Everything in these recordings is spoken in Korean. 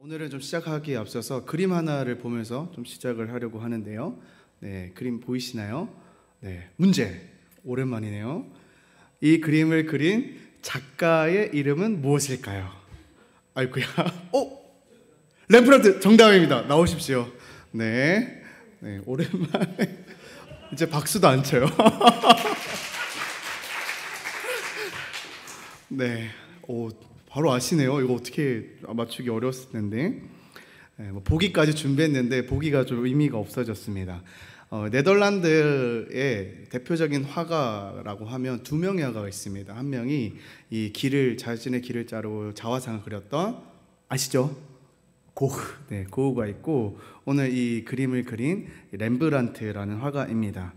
오늘은 좀 시작하기에 앞서서 그림 하나를 보면서 좀 시작을 하려고 하는데요. 네, 그림 보이시나요? 네, 문제. 오랜만이네요. 이 그림을 그린 작가의 이름은 무엇일까요? 아이고야. 렘브란트 정답입니다. 나오십시오. 네, 오랜만에 이제 박수도 안 쳐요. 네, 바로 아시네요. 이거 어떻게 맞추기 어려웠을 텐데. 보기까지 준비했는데 보기가 좀 의미가 없어졌습니다. 네덜란드의 대표적인 화가라고 하면 두 명의 화가가 있습니다. 한 명이 이 자신의 길을 자르고 자화상을 그렸던 아시죠? 고흐. 네, 고흐가 있고 오늘 이 그림을 그린 렘브란트라는 화가입니다.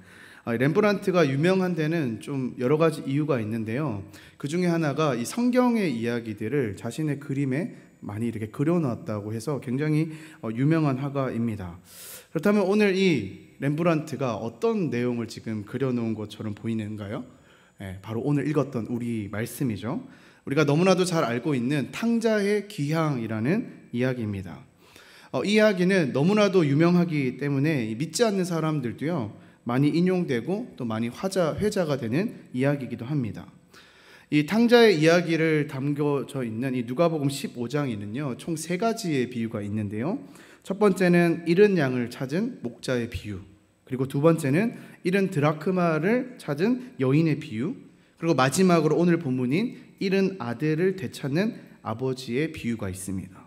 렘브란트가 유명한 데는 좀 여러 가지 이유가 있는데요. 그 중에 하나가 이 성경의 이야기들을 자신의 그림에 많이 이렇게 그려놨다고 해서 굉장히 유명한 화가입니다. 그렇다면 오늘 이 렘브란트가 어떤 내용을 지금 그려놓은 것처럼 보이는가요? 바로 오늘 읽었던 우리 말씀이죠. 우리가 너무나도 잘 알고 있는 탕자의 귀향이라는 이야기입니다. 이 이야기는 너무나도 유명하기 때문에 믿지 않는 사람들도요 많이 인용되고 또 많이 회자가 되는 이야기이기도 합니다. 이 탕자의 이야기를 담겨져 있는 이 누가복음 15장에는요 총 3가지의 비유가 있는데요. 첫 번째는 잃은 양을 찾은 목자의 비유, 그리고 두 번째는 잃은 드라크마를 찾은 여인의 비유, 그리고 마지막으로 오늘 본문인 잃은 아들을 되찾는 아버지의 비유가 있습니다.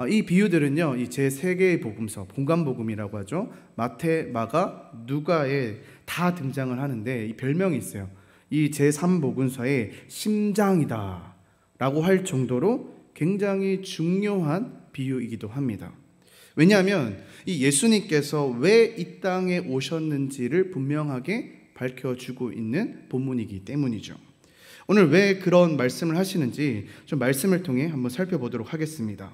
이 비유들은요 이 제3개의 복음서, 본관복음이라고 하죠. 마태, 마가, 누가에 다 등장을 하는데 이 별명이 있어요. 이 제3복음서의 심장이다 라고 할 정도로 굉장히 중요한 비유이기도 합니다. 왜냐하면 이 예수님께서 왜 이 땅에 오셨는지를 분명하게 밝혀주고 있는 본문이기 때문이죠. 오늘 왜 그런 말씀을 하시는지 좀 말씀을 통해 한번 살펴보도록 하겠습니다.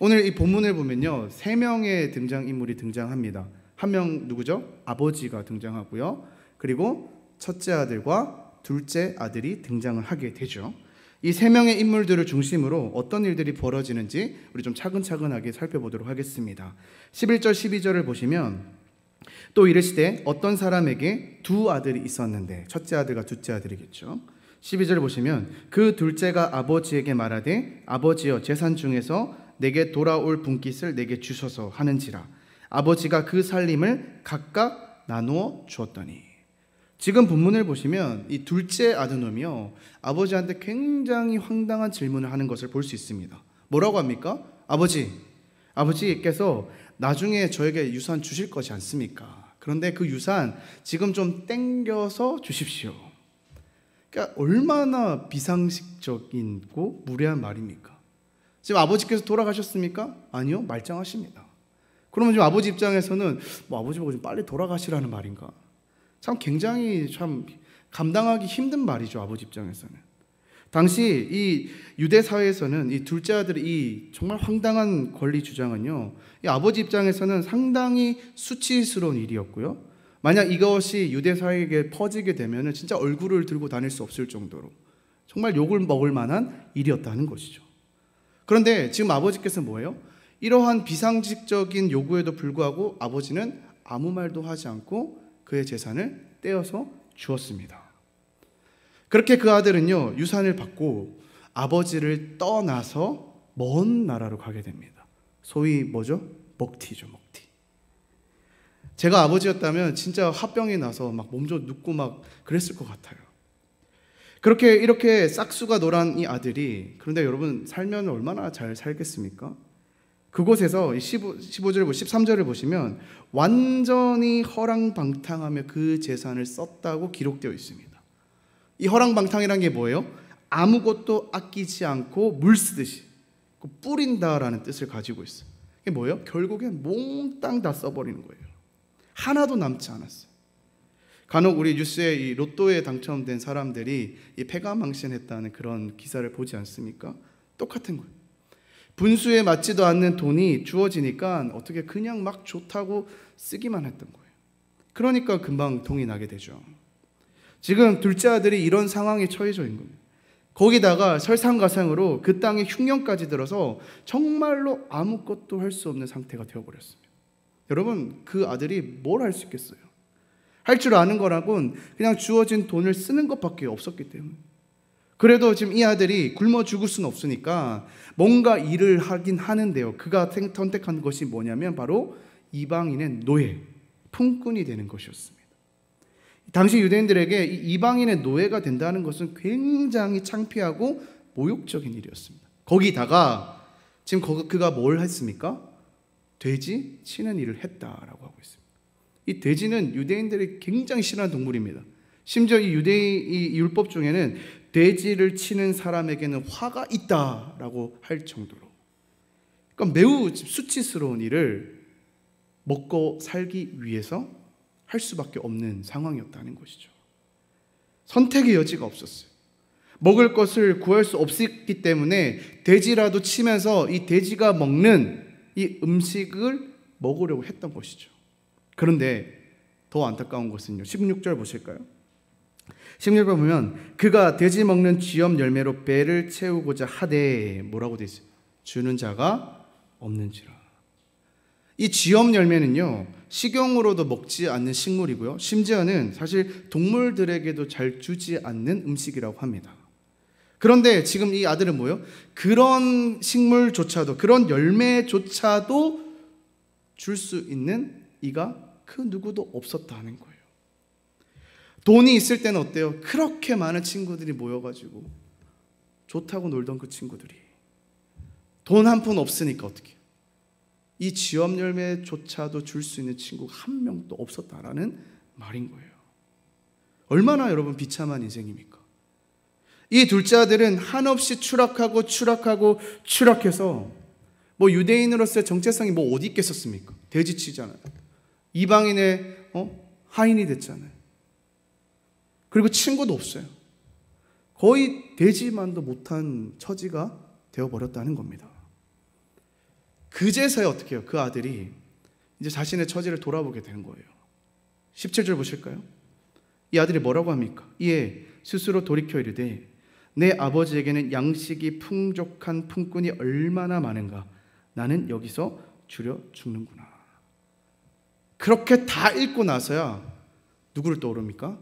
오늘 이 본문을 보면요 3명의 등장인물이 등장합니다. 한 명 누구죠? 아버지가 등장하고요. 그리고 첫째 아들과 둘째 아들이 등장을 하게 되죠. 이 3명의 인물들을 중심으로 어떤 일들이 벌어지는지 우리 좀 차근차근하게 살펴보도록 하겠습니다. 11절 12절을 보시면 또 이르시되 어떤 사람에게 2 아들이 있었는데, 첫째 아들과 둘째 아들이겠죠. 12절을 보시면 그 둘째가 아버지에게 말하되 아버지여 재산 중에서 내게 돌아올 분깃을 내게 주소서 하는지라. 아버지가 그 살림을 각각 나누어 주었더니. 지금 본문을 보시면 이 둘째 아드놈이요 아버지한테 굉장히 황당한 질문을 하는 것을 볼 수 있습니다. 뭐라고 합니까? 아버지께서 나중에 저에게 유산 주실 것이 않습니까? 그런데 그 유산 지금 좀 땡겨서 주십시오. 그러니까 얼마나 비상식적이고 무례한 말입니까? 지금 아버지께서 돌아가셨습니까? 아니요, 말짱하십니다. 그러면 지금 아버지 입장에서는 아버지 보고 좀 빨리 돌아가시라는 말인가? 참 굉장히 참 감당하기 힘든 말이죠, 아버지 입장에서는. 당시 이 유대 사회에서는 이 둘째 아들의 이 정말 황당한 권리 주장은요, 이 아버지 입장에서는 상당히 수치스러운 일이었고요. 만약 이것이 유대 사회에게 퍼지게 되면 진짜 얼굴을 들고 다닐 수 없을 정도로 정말 욕을 먹을 만한 일이었다는 것이죠. 그런데 지금 아버지께서 뭐예요? 이러한 비상식적인 요구에도 불구하고 아버지는 아무 말도 하지 않고 그의 재산을 떼어서 주었습니다. 그렇게 그 아들은요 유산을 받고 아버지를 떠나서 먼 나라로 가게 됩니다. 소위 뭐죠? 먹튀죠, 먹튀. 제가 아버지였다면 진짜 화병이 나서 막 몸좀 눕고 막 그랬을 것 같아요. 그렇게 이렇게 싹수가 노란 이 아들이, 그런데 여러분 살면 얼마나 잘 살겠습니까? 그곳에서 15절, 13절을 보시면 완전히 허랑방탕하며 그 재산을 썼다고 기록되어 있습니다. 이 허랑방탕이란 게 뭐예요? 아무것도 아끼지 않고 물 쓰듯이 뿌린다라는 뜻을 가지고 있어요. 이게 뭐예요? 결국엔 몽땅 다 써버리는 거예요. 하나도 남지 않았어요. 간혹 우리 뉴스에 이 로또에 당첨된 사람들이 이 패가망신했다는 그런 기사를 보지 않습니까? 똑같은 거예요. 분수에 맞지도 않는 돈이 주어지니까 어떻게 그냥 막 좋다고 쓰기만 했던 거예요. 그러니까 금방 동이 나게 되죠. 지금 둘째 아들이 이런 상황에 처해져 있는 겁니다. 거기다가 설상가상으로 그 땅에 흉년까지 들어서 정말로 아무것도 할 수 없는 상태가 되어버렸습니다. 여러분, 그 아들이 뭘 할 수 있겠어요? 할 줄 아는 거라곤 그냥 주어진 돈을 쓰는 것밖에 없었기 때문에. 그래도 지금 이 아들이 굶어 죽을 수는 없으니까 뭔가 일을 하긴 하는데요. 그가 선택한 것이 뭐냐면 바로 이방인의 노예, 품꾼이 되는 것이었습니다. 당시 유대인들에게 이방인의 노예가 된다는 것은 굉장히 창피하고 모욕적인 일이었습니다. 거기다가 지금 그가 뭘 했습니까? 돼지 치는 일을 했다라고 하고 있습니다. 이 돼지는 유대인들이 굉장히 싫어하는 동물입니다. 심지어 이 유대인 율법 중에는 돼지를 치는 사람에게는 화가 있다라고 할 정도로, 그러니까 매우 수치스러운 일을 먹고 살기 위해서 할 수밖에 없는 상황이었다는 것이죠. 선택의 여지가 없었어요. 먹을 것을 구할 수 없었기 때문에 돼지라도 치면서 이 돼지가 먹는 이 음식을 먹으려고 했던 것이죠. 그런데 더 안타까운 것은요, 16절 보실까요? 16절 보면 그가 돼지 먹는 쥐염 열매로 배를 채우고자 하되 뭐라고 되어 있어요? 주는 자가 없는지라. 이 쥐염 열매는요, 식용으로도 먹지 않는 식물이고요, 심지어는 사실 동물들에게도 잘 주지 않는 음식이라고 합니다. 그런데 지금 이 아들은 뭐예요? 그런 식물조차도, 그런 열매조차도 줄 수 있는 이가 그 누구도 없었다는 거예요. 돈이 있을 때는 어때요? 그렇게 많은 친구들이 모여가지고 좋다고 놀던 그 친구들이 돈 한 푼 없으니까 어떻게 해요? 이 쥐염 열매조차도 줄 수 있는 친구가 한 명도 없었다라는 말인 거예요. 얼마나 여러분 비참한 인생입니까? 이 둘째 아들은 한없이 추락하고 추락해서 뭐 유대인으로서의 정체성이 뭐 어디 있겠었습니까? 돼지치잖아요. 이방인의 하인이 됐잖아요. 그리고 친구도 없어요. 거의 돼지만도 못한 처지가 되어버렸다는 겁니다. 그제서야 어떻게 해요? 그 아들이 이제 자신의 처지를 돌아보게 되는 거예요. 17절 보실까요? 이 아들이 뭐라고 합니까? 이에 스스로 돌이켜 이르되 내 아버지에게는 양식이 풍족한 품꾼이 얼마나 많은가. 나는 여기서 줄여 죽는구나. 그렇게 다 읽고 나서야 누구를 떠오릅니까?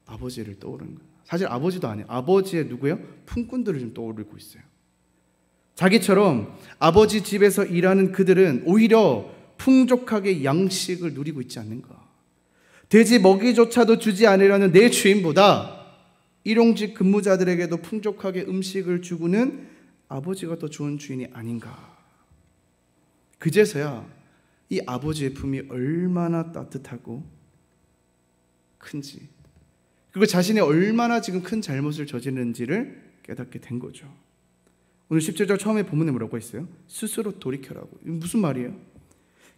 아버지를 떠오르는 거예요. 사실 아버지도 아니에요. 아버지의 누구예요? 품꾼들을 좀 떠오르고 있어요. 자기처럼 아버지 집에서 일하는 그들은 오히려 풍족하게 양식을 누리고 있지 않는가. 돼지 먹이조차도 주지 않으려는 내 주인보다 일용직 근무자들에게도 풍족하게 음식을 주고는 아버지가 더 좋은 주인이 아닌가. 그제서야 이 아버지의 품이 얼마나 따뜻하고 큰지, 그리고 자신이 얼마나 지금 큰 잘못을 저지르는지를 깨닫게 된 거죠. 오늘 17절 처음에 본문에 뭐라고 했어요? 스스로 돌이켜라고. 이건 무슨 말이에요?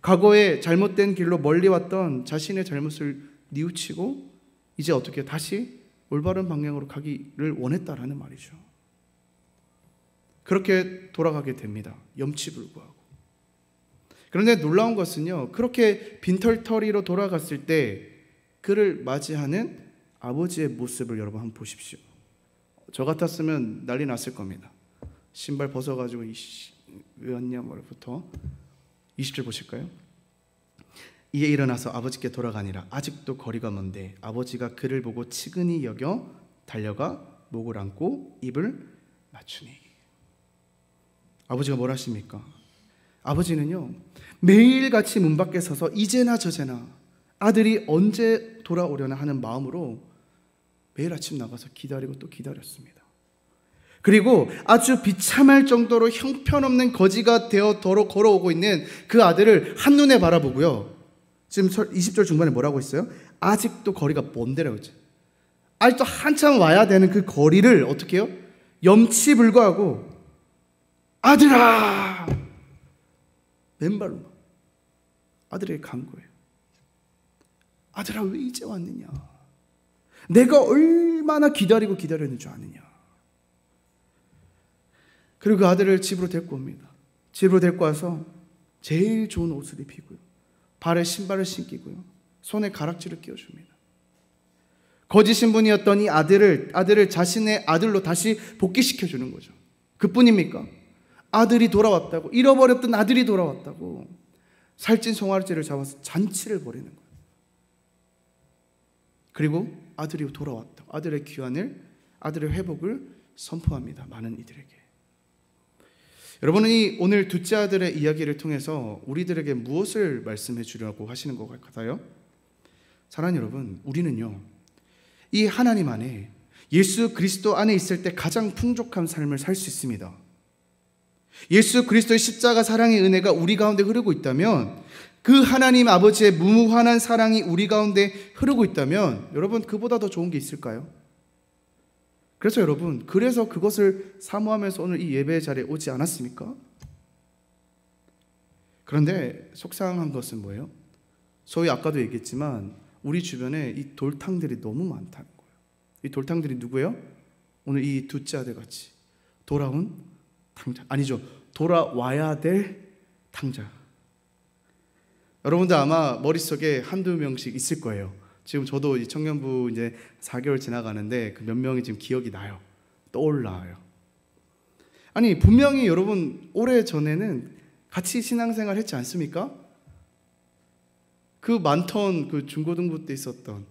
과거에 잘못된 길로 멀리 왔던 자신의 잘못을 뉘우치고 이제 어떻게 다시 올바른 방향으로 가기를 원했다라는 말이죠. 그렇게 돌아가게 됩니다. 염치불구하고. 그런데 놀라운 것은요, 그렇게 빈털터리로 돌아갔을 때 그를 맞이하는 아버지의 모습을 여러분 한번 보십시오. 저 같았으면 난리 났을 겁니다. 신발 벗어가지고 왜 왔냐 말부터 20절 보실까요? 이에 일어나서 아버지께 돌아가니라. 아직도 거리가 먼데 아버지가 그를 보고 치근히 여겨 달려가 목을 안고 입을 맞추니. 아버지가 뭘 하십니까? 아버지는요, 매일같이 문 밖에 서서 이제나 저제나 아들이 언제 돌아오려나 하는 마음으로 매일 아침 나가서 기다리고 또 기다렸습니다. 그리고 아주 비참할 정도로 형편없는 거지가 되어 걸어오고 있는 그 아들을 한눈에 바라보고요, 지금 20절 중반에 뭐라고 했어요? 아직도 거리가 먼데라고 했죠. 아직도 한참 와야 되는 그 거리를 어떻게 해요? 염치불구하고 아들아! 맨발로 아들에게 간 거예요. 아들아, 왜 이제 왔느냐? 내가 얼마나 기다렸는 줄 아느냐? 그리고 그 아들을 집으로 데리고 옵니다. 집으로 데리고 와서 제일 좋은 옷을 입히고요, 발에 신발을 신기고요, 손에 가락지를 끼워줍니다. 거짓 신분이었던 이 아들을 자신의 아들로 다시 복귀시켜 주는 거죠. 그뿐입니까? 아들이 돌아왔다고, 잃어버렸던 아들이 돌아왔다고 살찐 송아지를 잡아서 잔치를 벌이는 거예요. 그리고 아들이 돌아왔다. 아들의 귀환을, 아들의 회복을 선포합니다. 많은 이들에게. 여러분이 오늘 둘째 아들의 이야기를 통해서 우리들에게 무엇을 말씀해 주려고 하시는 것 같아요? 사랑하는 여러분, 우리는요, 이 하나님 안에, 예수 그리스도 안에 있을 때 가장 풍족한 삶을 살 수 있습니다. 예수 그리스도의 십자가 사랑의 은혜가 우리 가운데 흐르고 있다면, 그 하나님 아버지의 무한한 사랑이 우리 가운데 흐르고 있다면, 여러분, 그보다 더 좋은 게 있을까요? 그래서 여러분, 그래서 그것을 사모하면서 오늘 이 예배의 자리에 오지 않았습니까? 그런데 속상한 것은 뭐예요? 소위 아까도 얘기했지만 우리 주변에 이 돌탕들이 너무 많다는 거예요. 이 돌탕들이 누구예요? 오늘 이 둘째 아들 같이 돌아온 탕자, 아니죠, 돌아와야 될 탕자. 여러분들 아마 머릿속에 한두 명씩 있을 거예요. 지금 저도 이 청년부 이제 4개월 지나가는데 그 몇 명이 지금 기억이 나요. 떠올라요. 아니, 분명히 여러분 오래 전에는 같이 신앙생활 했지 않습니까? 그 많던 그 중고등부 때 있었던,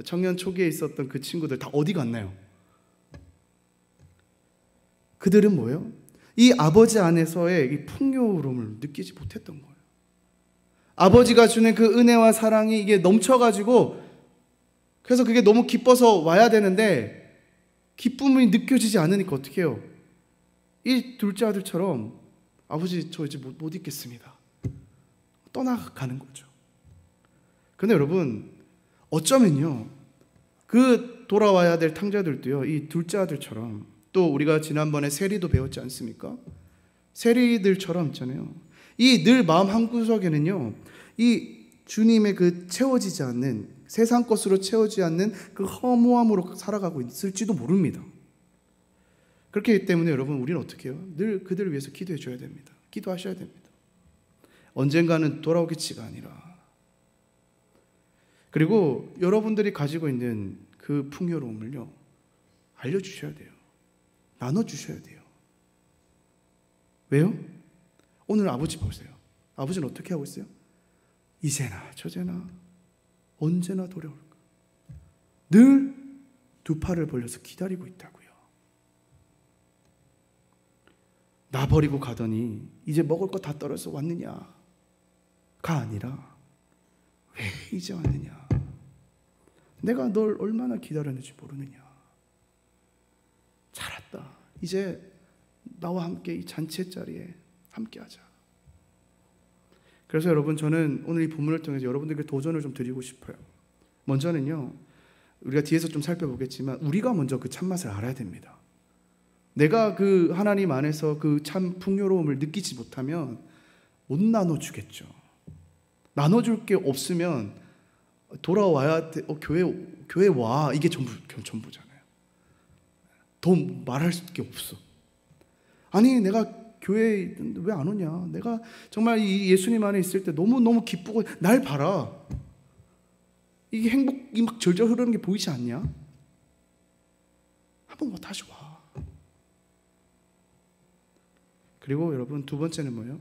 청년 초기에 있었던 그 친구들 다 어디 갔나요? 그들은 뭐예요? 이 아버지 안에서의 이 풍요로움을 느끼지 못했던 거예요. 아버지가 주는 그 은혜와 사랑이 이게 넘쳐가지고, 그래서 그게 너무 기뻐서 와야 되는데 기쁨이 느껴지지 않으니까 어떻게 해요? 이 둘째 아들처럼 아버지 저 이제 못 있겠습니다, 떠나가는 거죠. 근데 여러분, 어쩌면요, 그 돌아와야 될 탕자들도요, 이 둘째 아들처럼, 또 우리가 지난번에 세리도 배웠지 않습니까? 세리들처럼 있잖아요. 이 늘 마음 한구석에는요, 이 주님의 그 채워지지 않는, 세상 것으로 채워지지 않는 그 허무함으로 살아가고 있을지도 모릅니다. 그렇기 때문에 여러분, 우리는 어떻게 해요? 늘 그들을 위해서 기도해 줘야 됩니다. 기도하셔야 됩니다. 언젠가는 돌아오겠지가 아니라. 그리고 여러분들이 가지고 있는 그 풍요로움을요, 알려주셔야 돼요. 나눠주셔야 돼요. 왜요? 오늘 아버지 보세요. 아버지는 어떻게 하고 있어요? 이제나 저제나 언제나 돌아올까, 늘 두 팔을 벌려서 기다리고 있다고요. 나 버리고 가더니 이제 먹을 거 다 떨어져 왔느냐가 아니라, 왜 이제 왔느냐, 내가 널 얼마나 기다렸는지 모르느냐, 잘 왔다, 이제 나와 함께 이 잔치의 자리에 함께하자. 그래서 여러분, 저는 오늘 이 본문을 통해서 여러분들에게 도전을 좀 드리고 싶어요. 먼저는요, 우리가 뒤에서 좀 살펴보겠지만 우리가 먼저 그 참맛을 알아야 됩니다. 내가 그 하나님 안에서 그 참 풍요로움을 느끼지 못하면 못 나눠주겠죠. 나눠줄 게 없으면 돌아와야 돼. 교회 와, 이게 전부잖아요. 더 말할 게 없어. 아니, 내가 교회에 왜 안 오냐, 내가 정말 이 예수님 안에 있을 때 너무너무 기쁘고, 날 봐라, 이게 행복이 막 절절 흐르는 게 보이지 않냐? 한번 뭐 다시 와. 그리고 여러분, 두 번째는 뭐예요?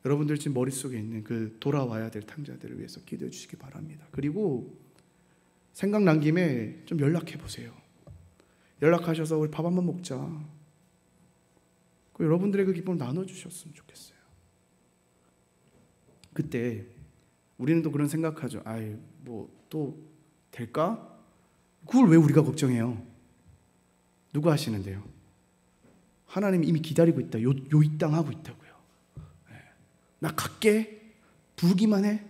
여러분들 지금 머릿속에 있는 그 돌아와야 될 탕자들을 위해서 기도해 주시기 바랍니다. 그리고 생각난 김에 좀 연락해 보세요. 연락하셔서 우리 밥 한번 먹자, 여러분들의 그 기쁨을 나눠주셨으면 좋겠어요. 그때 우리는 또 그런 생각하죠. 아이, 뭐 또 될까? 그걸 왜 우리가 걱정해요? 누가 하시는데요? 하나님이 이미 기다리고 있다, 요입당하고 있다고요. 나 갈게, 부르기만 해.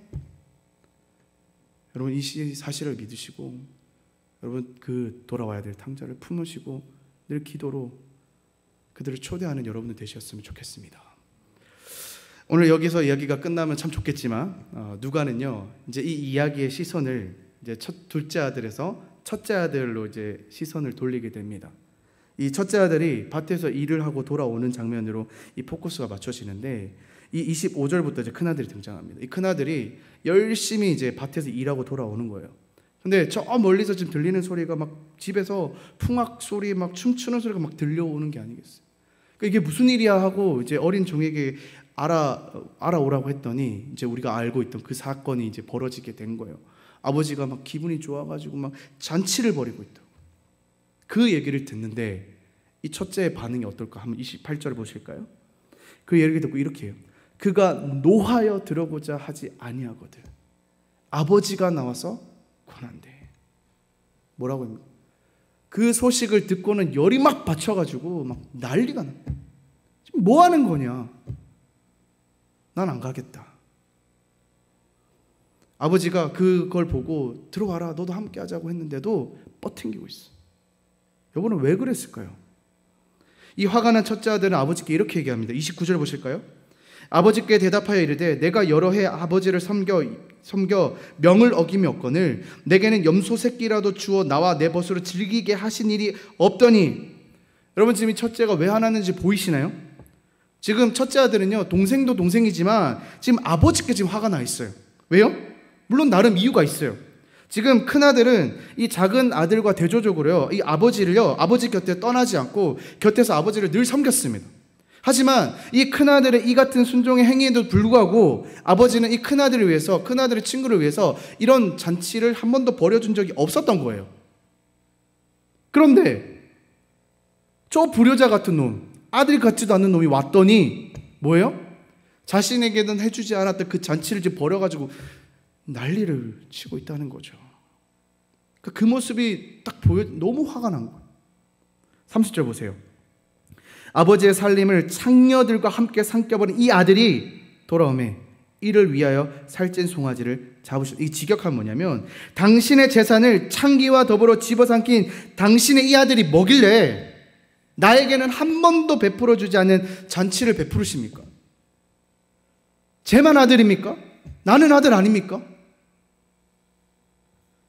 여러분, 이 사실을 믿으시고, 여러분 그 돌아와야 될 탕자를 품으시고 늘 기도로 그들을 초대하는 여러분들 되셨으면 좋겠습니다. 오늘 여기서 이야기가 끝나면 참 좋겠지만, 누가는요, 이제 이 이야기의 시선을 이제 둘째 아들에서 첫째 아들로 이제 시선을 돌리게 됩니다. 이 첫째 아들이 밭에서 일을 하고 돌아오는 장면으로 이 포커스가 맞춰지는데, 이 25절부터 이제 큰 아들이 등장합니다. 이 큰 아들이 열심히 이제 밭에서 일하고 돌아오는 거예요. 근데 저 멀리서 지금 들리는 소리가 막 집에서 풍악 소리 막 춤추는 소리가 막 들려오는 게 아니겠어요. 그러니까 이게 무슨 일이야 하고 이제 어린 종에게 알아오라고 했더니 이제 우리가 알고 있던 그 사건이 이제 벌어지게 된 거예요. 아버지가 막 기분이 좋아가지고 막 잔치를 벌이고 있다. 그 얘기를 듣는데 이 첫째의 반응이 어떨까? 한번 28절을 보실까요? 그 얘기를 듣고 이렇게 해요. 그가 노하여 들어보자 하지 아니하거든 아버지가 나와서 권한대. 뭐라고 합니까? 그 소식을 듣고는 열이 막 받쳐가지고 막 난리가 나. 지금 뭐 하는 거냐? 난 안 가겠다. 아버지가 그걸 보고 들어와라 너도 함께 하자고 했는데도 뻗팅기고 있어. 여보는 왜 그랬을까요? 이 화가 난 첫째 아들은 아버지께 이렇게 얘기합니다. 29절 보실까요? 아버지께 대답하여 이르되 내가 여러 해 아버지를 섬겨 명을 어김이 없거늘 내게는 염소 새끼라도 주어 나와 내 벗으로 즐기게 하신 일이 없더니. 여러분 지금 이 첫째가 왜 화나는지 보이시나요? 지금 첫째 아들은요 동생도 동생이지만 지금 아버지께 지금 화가 나 있어요. 왜요? 물론 나름 이유가 있어요. 지금 큰아들은 이 작은 아들과 대조적으로요 이 아버지를요 아버지 곁에 떠나지 않고 곁에서 아버지를 늘 섬겼습니다. 하지만 이 큰아들의 이 같은 순종의 행위에도 불구하고 아버지는 이 큰아들을 위해서, 큰아들의 친구를 위해서 이런 잔치를 한 번도 벌여준 적이 없었던 거예요. 그런데 저 불효자 같은 놈, 아들 같지도 않은 놈이 왔더니 뭐예요? 자신에게는 해주지 않았던 그 잔치를 이제 벌여가지고 난리를 치고 있다는 거죠. 그 모습이 딱 너무 화가 난 거예요. 30절 보세요. 아버지의 살림을 창녀들과 함께 삼켜버린 이 아들이 돌아오매 이를 위하여 살찐 송아지를 잡으셨다. 이 직역한 뭐냐면 당신의 재산을 창기와 더불어 집어삼킨 당신의 이 아들이 뭐길래 나에게는 한 번도 베풀어주지 않은 잔치를 베푸르십니까? 쟤만 아들입니까? 나는 아들 아닙니까?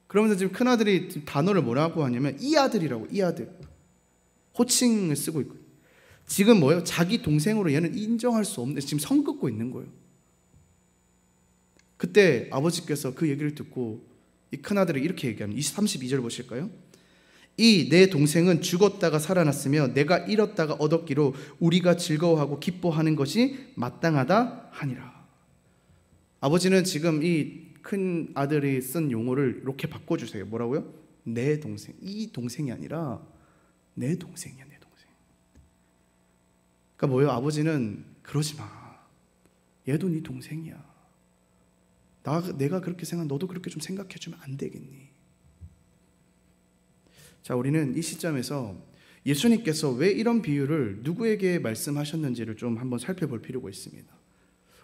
그러면서 지금 큰아들이 단어를 뭐라고 하냐면 이 아들이라고. 이 아들 호칭을 쓰고 있고 지금 뭐예요? 자기 동생으로 얘는 인정할 수 없는데 지금 성 긋고 있는 거예요. 그때 아버지께서 그 얘기를 듣고 이 큰아들이 이렇게 얘기합니다. 32절 보실까요? 이 내 동생은 죽었다가 살아났으며 내가 잃었다가 얻었기로 우리가 즐거워하고 기뻐하는 것이 마땅하다 하니라. 아버지는 지금 이 큰 아들이 쓴 용어를 이렇게 바꿔주세요. 뭐라고요? 내 동생. 이 동생이 아니라 내 동생이야. 내 동생. 그러니까 뭐예요? 아버지는 그러지 마. 얘도 네 동생이야. 내가 그렇게 생각, 너도 그렇게 좀 생각해주면 안 되겠니? 자, 우리는 이 시점에서 예수님께서 왜 이런 비유를 누구에게 말씀하셨는지를 좀 한번 살펴볼 필요가 있습니다.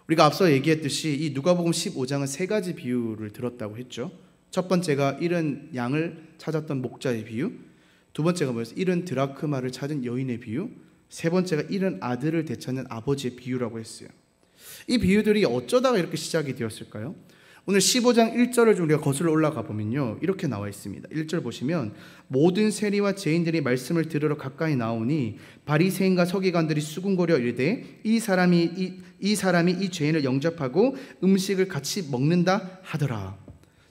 우리가 앞서 얘기했듯이 이 누가복음 15장은 세 가지 비유를 들었다고 했죠. 첫 번째가 잃은 양을 찾았던 목자의 비유, 두 번째가 뭐였어요? 잃은 드라크마를 찾은 여인의 비유, 세 번째가 잃은 아들을 되찾는 아버지의 비유라고 했어요. 이 비유들이 어쩌다가 이렇게 시작이 되었을까요? 오늘 15장 1절을 좀 우리가 거슬러 올라가 보면요 이렇게 나와 있습니다. 1절 보시면 모든 세리와 죄인들이 말씀을 들으러 가까이 나오니 바리새인과 서기관들이 수군거려 이르되 이 사람이 이 죄인을 영접하고 음식을 같이 먹는다 하더라.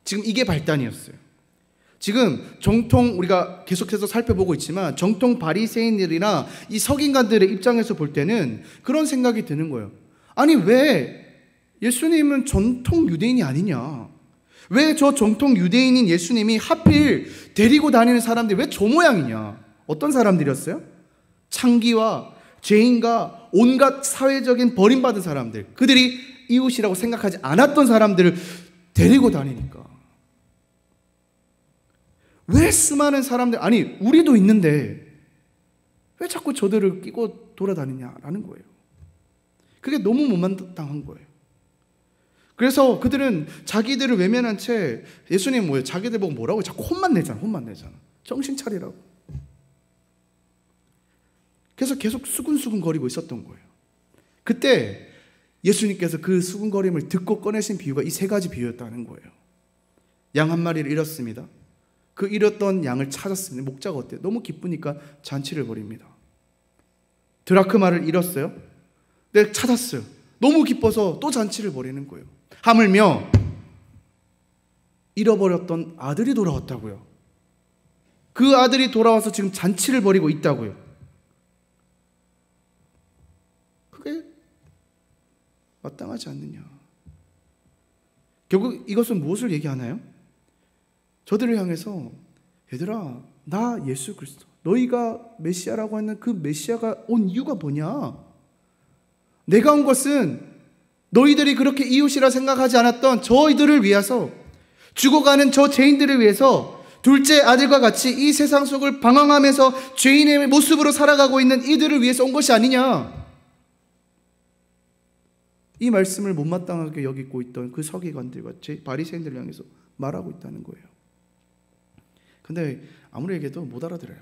지금 이게 발단이었어요. 지금 정통 우리가 계속해서 살펴보고 있지만 정통 바리새인들이나 이 서기관들의 입장에서 볼 때는 그런 생각이 드는 거예요. 아니 왜 예수님은 전통 유대인이 아니냐? 왜 저 정통 유대인인 예수님이 하필 데리고 다니는 사람들이 왜 저 모양이냐? 어떤 사람들이었어요? 창기와 죄인과 온갖 사회적인 버림받은 사람들, 그들이 이웃이라고 생각하지 않았던 사람들을 데리고 다니니까 왜 수많은 사람들, 아니 우리도 있는데 왜 자꾸 저들을 끼고 돌아다니냐라는 거예요. 그게 너무 못마땅한 거예요. 그래서 그들은 자기들을 외면한 채 예수님 뭐예요? 자기들 보고 뭐라고 자꾸 혼만 내잖아. 정신 차리라고. 그래서 계속 수근수근 거리고 있었던 거예요. 그때 예수님께서 그 수근거림을 듣고 꺼내신 비유가 이 세 가지 비유였다는 거예요. 양 한 마리를 잃었습니다. 그 잃었던 양을 찾았습니다. 목자가 어때요? 너무 기쁘니까 잔치를 벌입니다. 드라크마를 잃었어요. 네, 찾았어요. 너무 기뻐서 또 잔치를 벌이는 거예요. 하물며 잃어버렸던 아들이 돌아왔다고요. 그 아들이 돌아와서 지금 잔치를 벌이고 있다고요. 그게 마땅하지 않느냐. 결국 이것은 무엇을 얘기하나요? 저들을 향해서 얘들아, 나 예수 그리스도, 너희가 메시아라고 하는 그 메시아가 온 이유가 뭐냐? 내가 온 것은 너희들이 그렇게 이웃이라 생각하지 않았던 저희들을 위해서, 죽어가는 저 죄인들을 위해서, 둘째 아들과 같이 이 세상 속을 방황하면서 죄인의 모습으로 살아가고 있는 이들을 위해서 온 것이 아니냐. 이 말씀을 못마땅하게 여기고 있던 그 서기관들과 바리새인들을 향해서 말하고 있다는 거예요. 근데 아무리 얘기해도 못 알아들어요.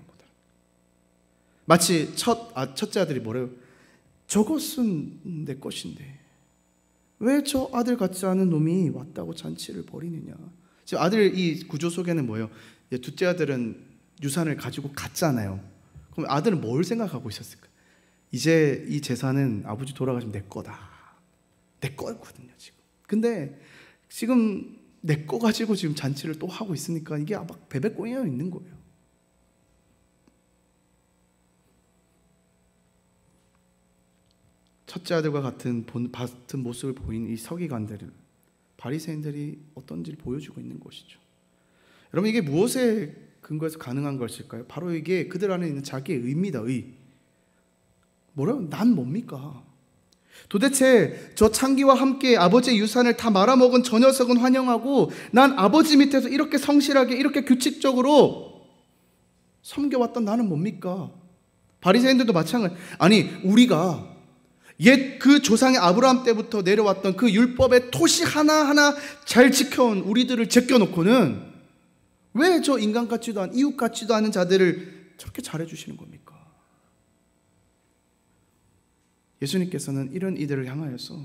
마치 첫째 아들이 뭐래요? 저것은 내 것인데 왜 저 아들 같지 않은 놈이 왔다고 잔치를 벌이느냐. 지금 아들 이 구조 속에는 뭐예요? 둘째 아들은 유산을 가지고 갔잖아요. 그럼 아들은 뭘 생각하고 있었을까? 이제 이 재산은 아버지 돌아가시면 내 거다. 내 거였거든요 지금. 근데 지금 내 거 가지고 지금 잔치를 또 하고 있으니까 이게 막 베베 꼬여 있는 거예요. 첫째 아들과 같은 모습을 보인 이 서기관들은, 바리새인들이 어떤지를 보여주고 있는 것이죠. 여러분, 이게 무엇에 근거해서 가능한 것일까요? 바로 이게 그들 안에 있는 자기의 의입니다. 의. 뭐라고? 난 뭡니까? 도대체 저 창기와 함께 아버지의 유산을 다 말아먹은 저 녀석은 환영하고 난 아버지 밑에서 이렇게 성실하게 이렇게 규칙적으로 섬겨왔던 나는 뭡니까? 바리새인들도 마찬가지. 아니, 우리가 옛 그 조상의 아브라함 때부터 내려왔던 그 율법의 토시 하나하나 잘 지켜온 우리들을 제껴놓고는 왜 저 인간 같지도 않은, 이웃 같지도 않은 자들을 저렇게 잘해주시는 겁니까? 예수님께서는 이런 이들을 향하여서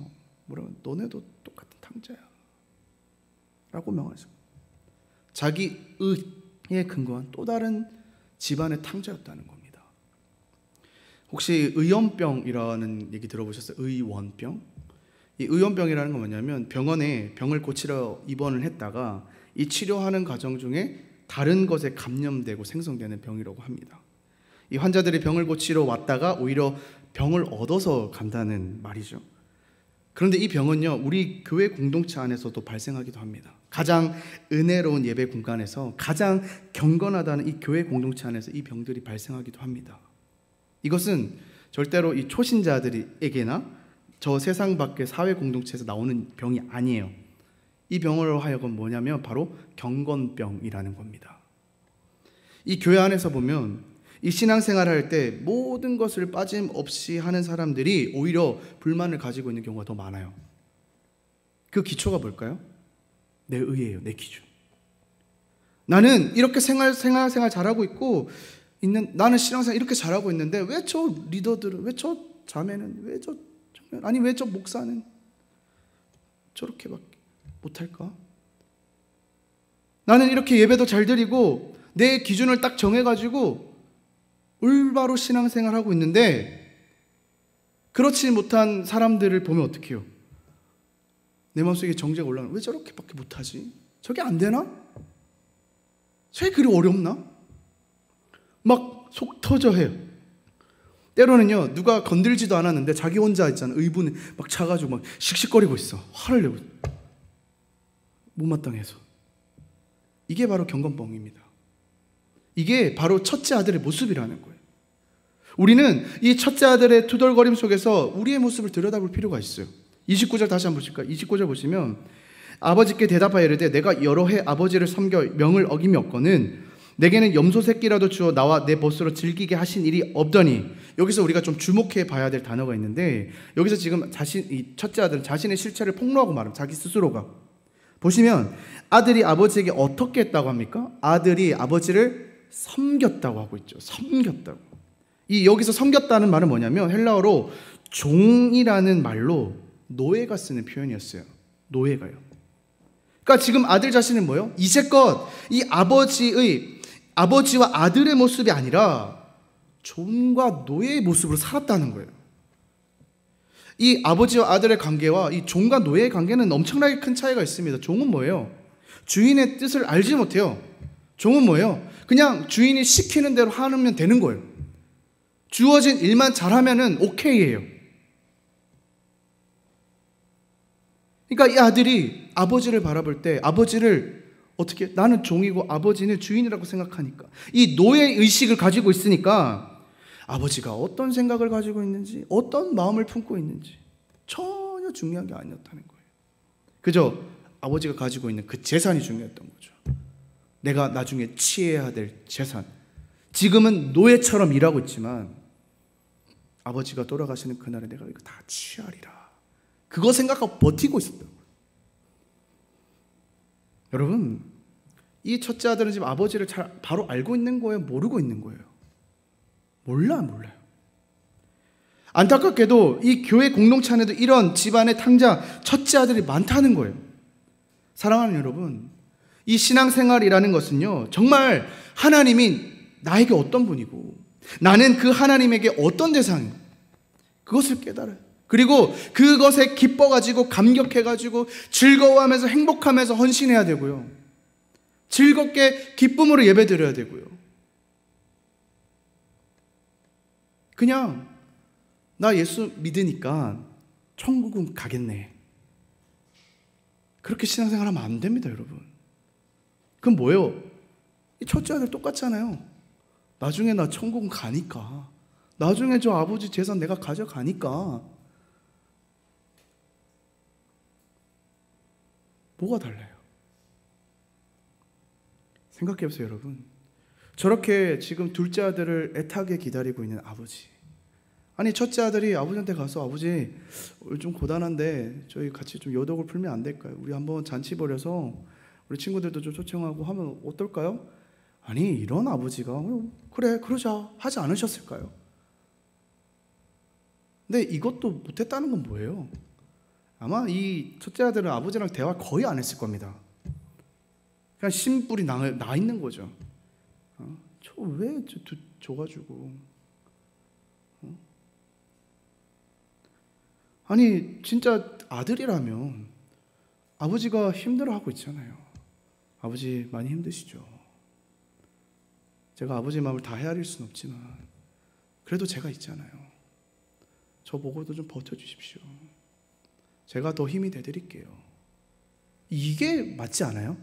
뭐라고? 너네도 똑같은 탕자야 라고 명하셨습니다. 자기 의에 근거한 또 다른 집안의 탕자였다는 겁니다. 혹시 의원병이라는 얘기 들어보셨어요? 의원병? 이 의원병이라는 건 뭐냐면 병원에 병을 고치러 입원을 했다가 이 치료하는 과정 중에 다른 것에 감염되고 생성되는 병이라고 합니다. 이 환자들이 병을 고치러 왔다가 오히려 병을 얻어서 간다는 말이죠. 그런데 이 병은요, 우리 교회 공동체 안에서도 발생하기도 합니다. 가장 은혜로운 예배 공간에서 가장 경건하다는 이 교회 공동체 안에서 이 병들이 발생하기도 합니다. 이것은 절대로 이 초신자들에게나 저 세상 밖의 사회 공동체에서 나오는 병이 아니에요. 이 병으로 하여금 뭐냐면 바로 경건병이라는 겁니다. 이 교회 안에서 보면 이 신앙생활을 할 때 모든 것을 빠짐없이 하는 사람들이 오히려 불만을 가지고 있는 경우가 더 많아요. 그 기초가 뭘까요? 내 의예요. 내 기준. 나는 이렇게 생활 잘하고 있고 나는 신앙생활 이렇게 잘하고 있는데 왜 저 리더들은, 왜 저 자매는, 왜 저 목사는 저렇게밖에 못할까? 나는 이렇게 예배도 잘 드리고 내 기준을 딱 정해가지고 올바로 신앙생활하고 있는데 그렇지 못한 사람들을 보면 어떻게 해요? 내 마음속에 정죄가 올라오는, 왜 저렇게밖에 못하지? 저게 안 되나? 저게 그리 어렵나? 막 속 터져 해요. 때로는요, 누가 건들지도 않았는데 자기 혼자 있잖아요. 의분이 막 차가지고 막 씩씩거리고 있어. 화를 내고 못마땅해서. 이게 바로 경건병입니다. 이게 바로 첫째 아들의 모습이라는 거예요. 우리는 이 첫째 아들의 투덜거림 속에서 우리의 모습을 들여다볼 필요가 있어요. 29절 다시 한번 보실까요? 29절 보시면 아버지께 대답하여 이르되 내가 여러 해 아버지를 섬겨 명을 어김이 없거늘 내게는 염소 새끼라도 주어 나와 내 벗으로 즐기게 하신 일이 없더니. 여기서 우리가 좀 주목해 봐야 될 단어가 있는데, 여기서 지금 이 첫째 아들은 자신의 실체를 폭로하고 말합니다. 자기 스스로가. 보시면 아들이 아버지에게 어떻게 했다고 합니까? 아들이 아버지를 섬겼다고 하고 있죠. 섬겼다고. 이 여기서 섬겼다는 말은 뭐냐면 헬라어로 종이라는 말로 노예가 쓰는 표현이었어요. 노예가요. 그러니까 지금 아들 자신은 뭐예요? 이제껏 이 아버지와 아들의 모습이 아니라 종과 노예의 모습으로 살았다는 거예요. 이 아버지와 아들의 관계와 이 종과 노예의 관계는 엄청나게 큰 차이가 있습니다. 종은 뭐예요? 주인의 뜻을 알지 못해요. 종은 뭐예요? 그냥 주인이 시키는 대로 하면 되는 거예요. 주어진 일만 잘하면은 오케이예요. 그러니까 이 아들이 아버지를 바라볼 때 아버지를 어떻게, 나는 종이고 아버지는 주인이라고 생각하니까, 이 노예 의식을 가지고 있으니까 아버지가 어떤 생각을 가지고 있는지, 어떤 마음을 품고 있는지 전혀 중요한 게 아니었다는 거예요. 그저 아버지가 가지고 있는 그 재산이 중요했던 거죠. 내가 나중에 취해야 될 재산. 지금은 노예처럼 일하고 있지만 아버지가 돌아가시는 그날에 내가 이거 다 취하리라. 그거 생각하고 버티고 있었다고. 여러분, 이 첫째 아들은 지금 아버지를 잘 바로 알고 있는 거예요? 모르고 있는 거예요? 몰라요. 안타깝게도 이 교회 공동체 안에도 이런 집안의 탕자 첫째 아들이 많다는 거예요. 사랑하는 여러분, 이 신앙생활이라는 것은요, 정말 하나님이 나에게 어떤 분이고 나는 그 하나님에게 어떤 대상인가, 그것을 깨달아요. 그리고 그것에 기뻐가지고 감격해가지고 즐거워하면서 행복하면서 헌신해야 되고요, 즐겁게 기쁨으로 예배드려야 되고요. 그냥 나 예수 믿으니까 천국은 가겠네, 그렇게 신앙생활하면 안 됩니다, 여러분. 그럼 뭐예요? 이 첫째 아들 똑같잖아요. 나중에 나 천국은 가니까, 나중에 저 아버지 재산 내가 가져가니까. 뭐가 달라요? 생각해보세요, 여러분. 저렇게 지금 둘째 아들을 애타게 기다리고 있는 아버지. 아니, 첫째 아들이 아버지한테 가서, 아버지 오늘 좀 고단한데 저희 같이 좀 여독을 풀면 안 될까요? 우리 한번 잔치 벌여서 우리 친구들도 좀 초청하고 하면 어떨까요? 아니, 이런 아버지가 그래 그러자 하지 않으셨을까요? 근데 이것도 못했다는 건 뭐예요? 아마 이 첫째 아들은 아버지랑 대화 거의 안 했을 겁니다. 그냥 심불이 나 있는 거죠. 저 왜 줘가지고, 아니 진짜 아들이라면 아버지가 힘들어하고 있잖아요. 아버지 많이 힘드시죠? 제가 아버지 마음을 다 헤아릴 수는 없지만 그래도 제가 있잖아요. 저 보고도 좀 버텨주십시오. 제가 더 힘이 돼드릴게요. 이게 맞지 않아요?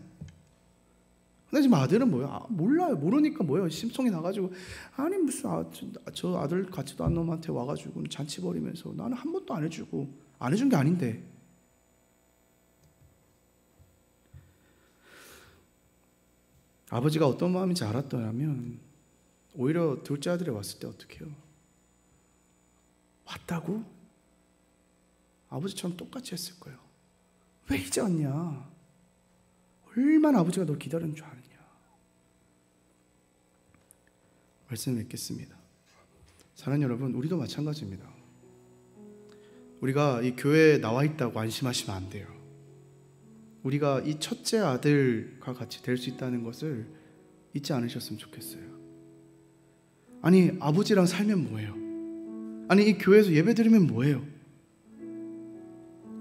근데 지금 아들은 뭐야? 몰라요. 모르니까 뭐예요? 심통이 나가지고, 아니 무슨 저 아들 같지도 않은 놈한테 와가지고 잔치 벌이면서 나는 한 번도 안 해주고, 안 해준 게 아닌데. 아버지가 어떤 마음인지 알았더라면 오히려 둘째 아들이 왔을 때 어떻게 해요? 왔다고? 아버지처럼 똑같이 했을 거예요. 왜 이제 왔냐? 얼마나 아버지가 널 기다리는 줄 아느냐. 말씀을 맺겠습니다. 사랑하는 여러분, 우리도 마찬가지입니다. 우리가 이 교회에 나와 있다고 안심하시면 안 돼요. 우리가 이 첫째 아들과 같이 될 수 있다는 것을 잊지 않으셨으면 좋겠어요. 아니, 아버지랑 살면 뭐예요? 아니, 이 교회에서 예배 드리면 뭐예요?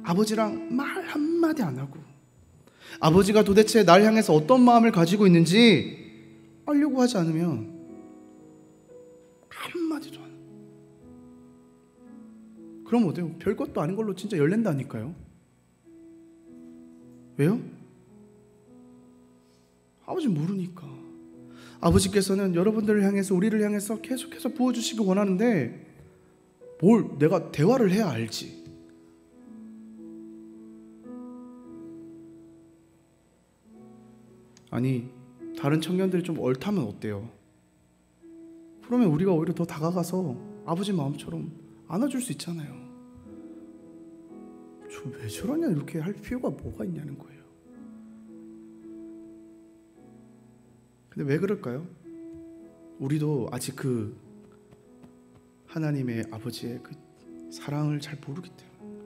아버지랑 말 한마디 안 하고, 아버지가 도대체 날 향해서 어떤 마음을 가지고 있는지 알려고 하지 않으면 한마디도 안 해요. 그럼 어때요? 별것도 아닌 걸로 진짜 열낸다니까요. 왜요? 아버지 모르니까. 아버지께서는 여러분들을 향해서, 우리를 향해서 계속해서 부어주시기 원하는데 뭘 내가 대화를 해야 알지. 아니, 다른 청년들이 좀 옳다면 어때요? 그러면 우리가 오히려 더 다가가서 아버지 마음처럼 안아줄 수 있잖아요. 저 왜 저러냐 이렇게 할 필요가 뭐가 있냐는 거예요. 근데 왜 그럴까요? 우리도 아직 그 하나님의 아버지의 그 사랑을 잘 모르기 때문에,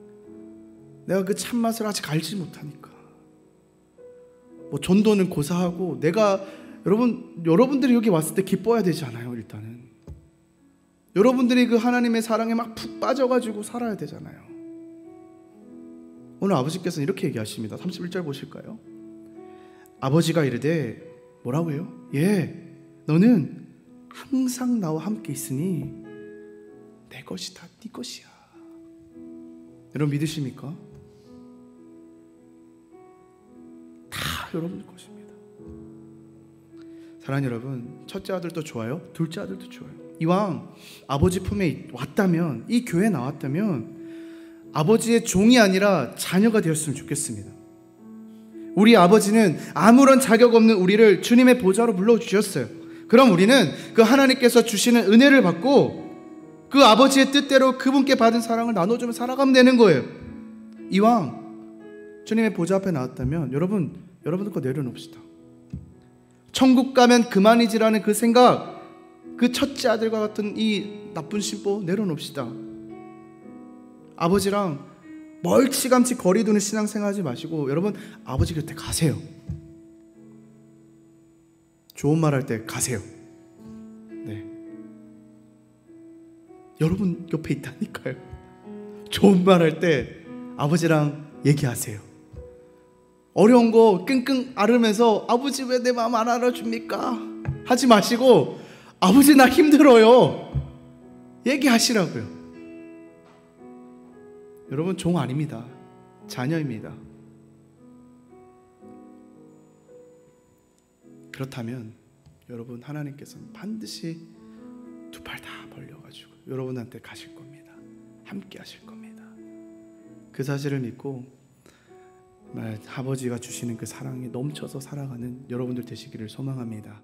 내가 그 참맛을 아직 알지 못하니까, 뭐 전도는 고사하고, 내가 여러분들이 여기 왔을 때 기뻐야 되지 않아요? 일단은 여러분들이 그 하나님의 사랑에 막 푹 빠져가지고 살아야 되잖아요. 오늘 아버지께서는 이렇게 얘기하십니다. 31절 보실까요? 아버지가 이르되 뭐라고 해요? 예, 너는 항상 나와 함께 있으니 내 것이 다 네 것이야. 여러분 믿으십니까? 다 여러분 것입니다. 사랑하는 여러분, 첫째 아들도 좋아요, 둘째 아들도 좋아요. 이왕 아버지 품에 왔다면, 이 교회에 나왔다면 아버지의 종이 아니라 자녀가 되었으면 좋겠습니다. 우리 아버지는 아무런 자격 없는 우리를 주님의 보좌로 불러주셨어요. 그럼 우리는 그 하나님께서 주시는 은혜를 받고 그 아버지의 뜻대로 그분께 받은 사랑을 나눠주며 살아가면 되는 거예요. 이왕 주님의 보좌 앞에 나왔다면 여러분들 거 내려놓읍시다. 천국 가면 그만이지라는 그 생각, 그 첫째 아들과 같은 이 나쁜 심보 내려놓읍시다. 아버지랑 멀찌감치 거리 두는 신앙생활 하지 마시고 여러분 아버지 곁에 가세요. 좋은 말 할 때 가세요. 네, 여러분 옆에 있다니까요. 좋은 말 할 때 아버지랑 얘기하세요. 어려운 거 끙끙 앓으면서 아버지 왜 내 마음 안 알아줍니까? 하지 마시고 아버지 나 힘들어요. 얘기하시라고요. 여러분 종 아닙니다. 자녀입니다. 그렇다면 여러분 하나님께서는 반드시 두 팔 다 벌려가지고 여러분한테 가실 겁니다. 함께 하실 겁니다. 그 사실을 믿고 아버지가 주시는 그 사랑이 넘쳐서 살아가는 여러분들 되시기를 소망합니다.